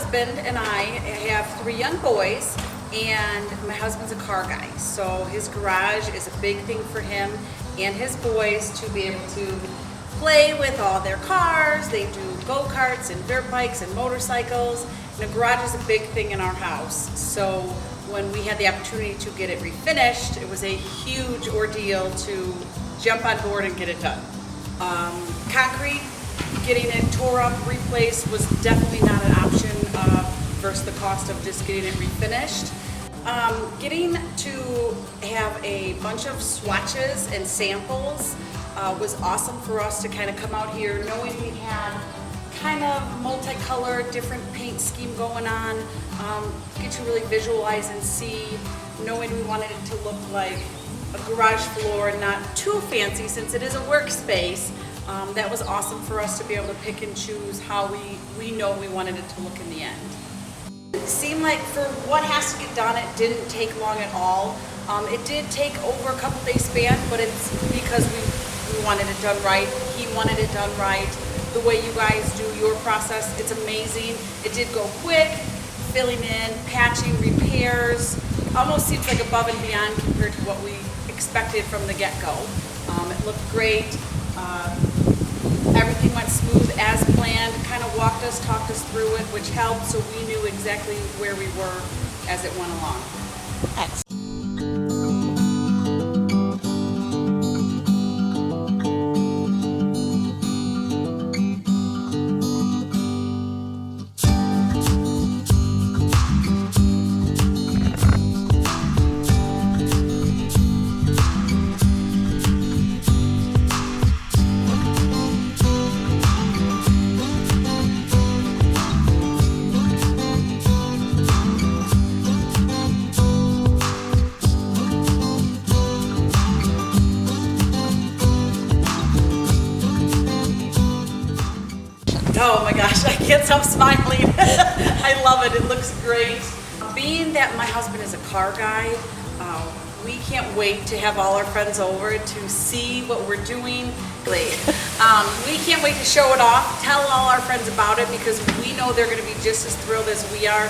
husband and I have 3 young boys, and my husband's a car guy, so his garage is a big thing for him and his boys to be able to play with all their cars. They do go-karts and dirt bikes and motorcycles, and the garage is a big thing in our house. So when we had the opportunity to get it refinished, it was a huge ordeal to jump on board and get it done. Concrete, getting it tore up, replaced was definitely not an option versus the cost of just getting it refinished. Getting to have a bunch of swatches and samples was awesome for us to kind of come out here knowing we had kind of multicolored, different paint scheme going on, get to really visualize and see, knowing we wanted it to look like a garage floor, not too fancy since it is a workspace. That was awesome for us to be able to pick and choose how we know we wanted it to look in the end. It seemed like for what has to get done, it didn't take long at all. It did take over a couple days span, but it's because we wanted it done right. He wanted it done right. The way you guys do your process, it's amazing. It did go quick, filling in, patching, repairs. Almost seems like above and beyond compared to what we expected from the get-go. It looked great. Everything went smooth as planned, kind of walked us, talked us through it, which helped, so we knew exactly where we were as it went along. Excellent. Oh my gosh, I can't stop smiling. I love it, it looks great. Being that my husband is a car guy, we can't wait to have all our friends over to see what we're doing. We can't wait to show it off, tell all our friends about it, because we know they're going to be just as thrilled as we are